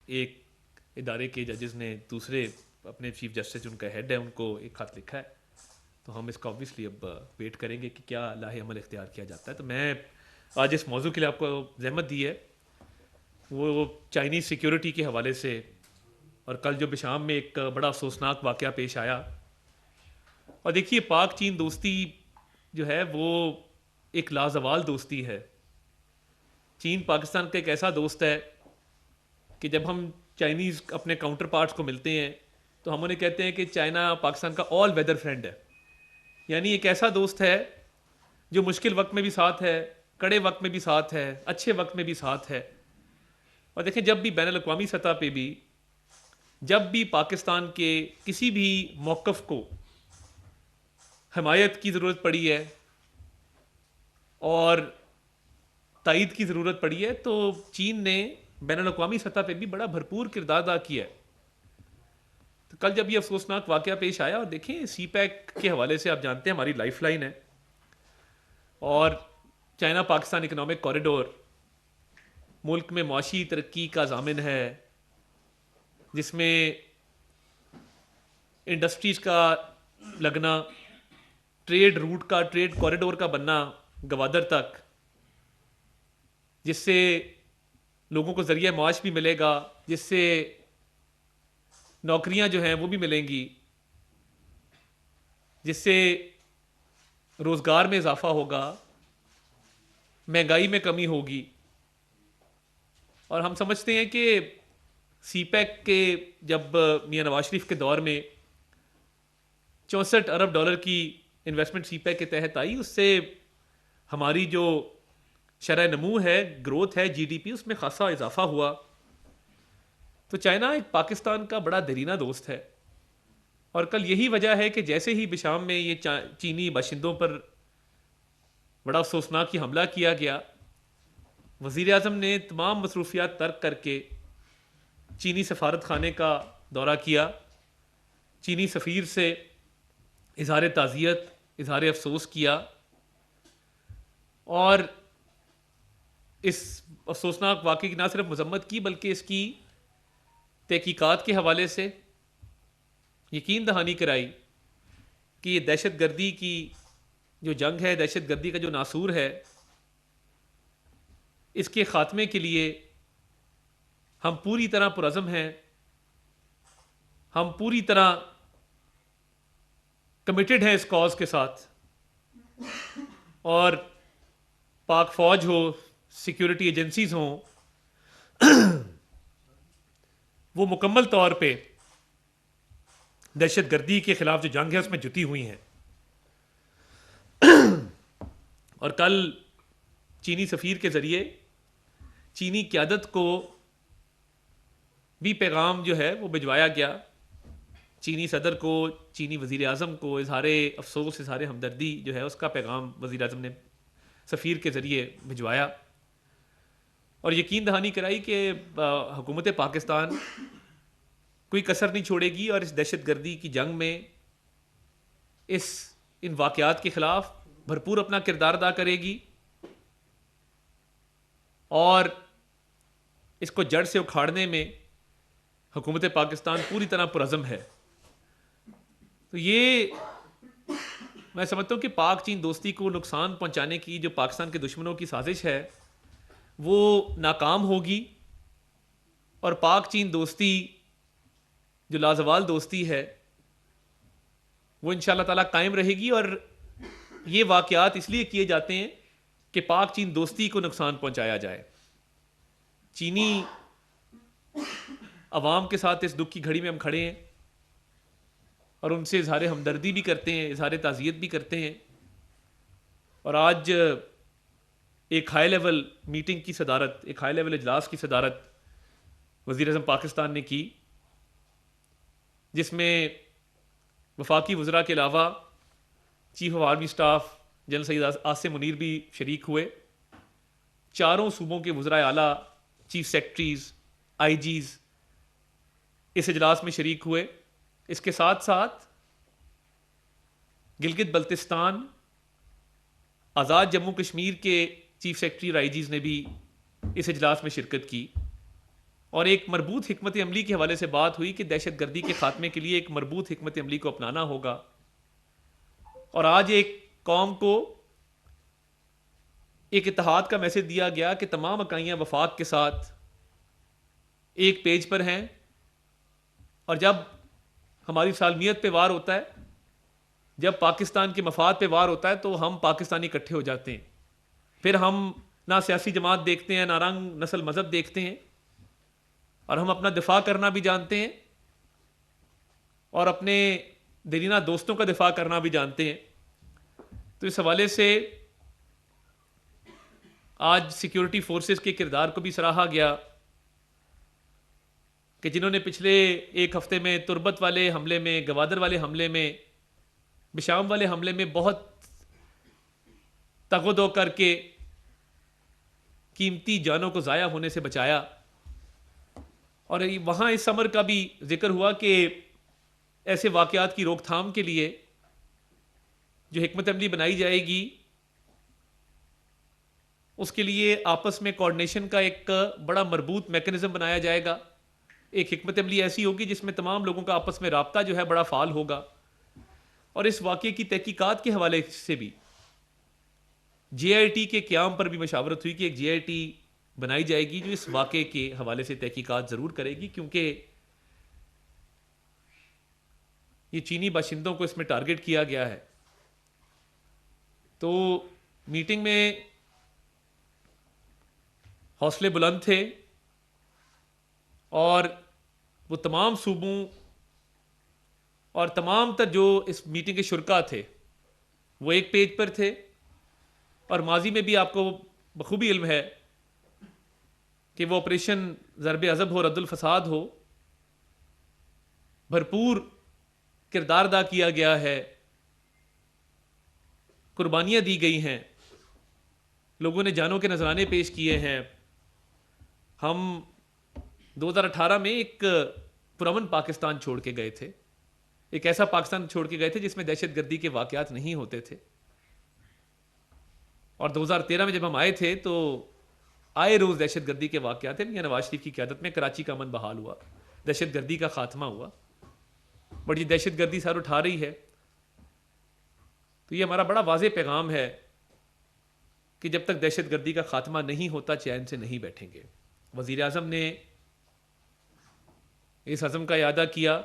एक इदारे के जजेस ने दूसरे अपने चीफ जस्टिस जो उनका हेड है उनको एक खत लिखा है। तो हम इसका ऑब्वियसली अब वेट करेंगे कि क्या लाहे अमल इख्तियार किया जाता है। तो मैं आज इस मौजू के लिए आपको जहमत दी है वो चाइनीज़ सिक्योरिटी के हवाले से। और कल जो बिशाम में एक बड़ा अफसोसनाक वाक़या पेश आया। और देखिए पाक चीन दोस्ती जो है वो एक लाजवाल दोस्ती है। चीन पाकिस्तान का एक ऐसा दोस्त है कि जब हम चाइनीज़ अपने काउंटर पार्ट्स को मिलते हैं तो हम उन्हें कहते हैं कि चाइना पाकिस्तान का ऑल वेदर फ्रेंड है। यानी एक ऐसा दोस्त है जो मुश्किल वक्त में भी साथ है, कड़े वक्त में भी साथ है, अच्छे वक्त में भी साथ है। और देखें जब भी बैन अवी सतह पे भी जब भी पाकिस्तान के किसी भी मौक़िफ़ को हमायत की ज़रूरत पड़ी है और तायद की ज़रूरत पड़ी है तो चीन ने बैन अवी सतह पे भी बड़ा भरपूर किरदार अदा किया है। तो कल जब ये अफसोसनाक वाक़या पेश आया, और देखें सी पैक के हवाले से आप जानते हैं हमारी लाइफ लाइन है, और चाइना पाकिस्तान इकनॉमिक कॉरिडोर मुल्क में मुआशी तरक्की का ज़ामिन है, जिसमें इंडस्ट्रीज़ का लगना, ट्रेड रूट का, ट्रेड कॉरिडोर का बनना गवादर तक, जिससे लोगों को ज़रिया माश भी मिलेगा, जिससे नौकरियां जो हैं वो भी मिलेंगी, जिससे रोज़गार में इजाफा होगा, महंगाई में कमी होगी। और हम समझते हैं कि सी पैक के जब मियां नवाज शरीफ के दौर में 64 अरब डॉलर की इन्वेस्टमेंट सी पैक के तहत आई, उससे हमारी जो शरह नमू है, ग्रोथ है, जीडीपी, उसमें खासा इजाफा हुआ। तो चाइना एक पाकिस्तान का बड़ा दरीना दोस्त है। और कल यही वजह है कि जैसे ही बिशाम में ये चीनी बाशिंदों पर बड़ा अफसोसनाक ही हमला किया गया, वज़ीर आज़म ने तमाम मसरूफियात तर्क करके चीनी सफारत खाने का दौरा किया, चीनी सफ़ीर से इजहार ताज़ियत, इजहार अफसोस किया, और इस अफसोसनाक वाक़े की ना सिर्फ मजम्मत की बल्कि इसकी तहकीकात के हवाले से यकीन दहानी कराई कि ये दहशत गर्दी की जो जंग है, दहशत गर्दी का जो नासूर है, इसके ख़ात्मे के लिए हम पूरी तरह पुरज़म हैं, हम पूरी तरह कमिटेड हैं इस कॉज के साथ। और पाक फ़ौज हो, सिक्योरिटी एजेंसीज़ हों, वो मुकम्मल तौर पे दहशत गर्दी के ख़िलाफ़ जो जंग है उसमें जुटी हुई हैं। और कल चीनी सफ़ीर के ज़रिए चीनी क़यादत को भी पैगाम जो है वो भिजवाया गया, चीनी सदर को, चीनी वज़ीर आज़म को इजहार अफसोस, इजहार हमदर्दी जो है उसका पैगाम वज़ीर आज़म ने सफ़ीर के ज़रिए भिजवाया, और यकीन दहानी कराई कि हुकूमत पाकिस्तान कोई कसर नहीं छोड़ेगी और इस दहशत गर्दी की जंग में इन वाक़यात के ख़िलाफ़ भरपूर अपना किरदार अदा करेगी और इसको जड़ से उखाड़ने में हुकूमत पाकिस्तान पूरी तरह पुरज़म है। तो ये मैं समझता हूँ कि पाक चीन दोस्ती को नुकसान पहुँचाने की जो पाकिस्तान के दुश्मनों की साजिश है वो नाकाम होगी, और पाक चीन दोस्ती जो लाजवाल दोस्ती है वो इंशाअल्लाह ताला कायम रहेगी। और ये वाक़यात इसलिए किए जाते हैं कि पाक चीन दोस्ती को नुकसान पहुँचाया जाए। चीनी अवाम के साथ इस दुख की घड़ी में हम खड़े हैं और उनसे इजहार हमदर्दी भी करते हैं, इजहार ताज़ियत भी करते हैं। और आज एक हाई लेवल मीटिंग की सदारत, एक हाई लेवल इजलास की सदारत वज़ीर आज़म पाकिस्तान ने की, जिसमें वफाकी वज़रा के अलावा chief of army staff general Syed Asim Munir भी शरीक हुए। चारों सूबों के वज़राए आला, चीफ सेक्रेटरीज़, आईजीज़ इस इजलास में शरीक हुए। इसके साथ साथ गिलगित बल्तिस्तान, आज़ाद जम्मू कश्मीर के चीफ सेक्रेटरी और आईजीज़ ने भी इस इजलास में शिरकत की। और एक मरबूत हिकमत अमली के हवाले से बात हुई कि दहशत गर्दी के खात्मे के लिए एक मरबूत हिकमत अमली को अपनाना होगा। और आज एक कौम को एक इत्तेहाद का मैसेज दिया गया कि तमाम इकाइयाँ वफाक के साथ एक पेज पर हैं, और जब हमारी सालमियत पे वार होता है, जब पाकिस्तान के मफाद पे वार होता है, तो हम पाकिस्तानी इकट्ठे हो जाते हैं। फिर हम ना सियासी जमात देखते हैं, ना रंग नस्ल मज़हब देखते हैं, और हम अपना दिफा करना भी जानते हैं और अपने दरीना दोस्तों का दिफा करना भी जानते हैं। तो इस हवाले से आज सिक्योरिटी फोर्सेस के किरदार को भी सराहा गया कि जिन्होंने पिछले एक हफ्ते में तुरबत वाले हमले में, गवादर वाले हमले में, बिशाम वाले हमले में बहुत तगदो करके कीमती जानों को ज़ाया होने से बचाया। और वहाँ इस समर का भी जिक्र हुआ कि ऐसे वाक़यात की रोकथाम के लिए जो हिकमत अमली बनाई जाएगी, उसके लिए आपस में कोऑर्डिनेशन का एक बड़ा मरबूत मैकेनिज्म बनाया जाएगा। एक हिकमत अमली ऐसी होगी जिसमें तमाम लोगों का आपस में राब्ता जो है बड़ा फाल होगा। और इस वाक़े की तहकीकात के हवाले से भी JIT के क़याम पर भी मशावरत हुई कि एक JIT बनाई जाएगी जो इस वाक़े के हवाले से तहकीकात ज़रूर करेगी, क्योंकि ये चीनी बाशिंदों को इसमें टारगेट किया गया है। तो मीटिंग में हौसले बुलंद थे और वो तमाम सूबों और तमाम तर जो इस मीटिंग के शुरका थे वो एक पेज पर थे। और माजी में भी आपको बखूबी इल्म है कि वो ऑपरेशन ज़रब अज़ब हो, रद्दुल फसाद हो, भरपूर किरदार अदा किया गया है, कुर्बानियाँ दी गई हैं, लोगों ने जानों के नजराने पेश किए हैं। हम 2018 में एक पुरअमन पाकिस्तान छोड़ के गए थे, एक ऐसा पाकिस्तान छोड़ के गए थे जिसमें दहशत गर्दी के वाक़यात नहीं होते थे। और 2013 में जब हम आए थे तो आए रोज़ दहशत गर्दी के वाक़यात थे। मियां नवाज शरीफ की क़यादत में कराची का अमन बहाल हुआ, दहशत गर्दी का खात्मा हुआ, बट ये दहशत गर्दी सर उठा रही है। तो ये हमारा बड़ा वाज़ेह पैगाम है कि जब तक दहशत गर्दी का खात्मा नहीं होता चैन से नहीं बैठेंगे। वज़ीर आज़म ने इस अज़म का इयादा किया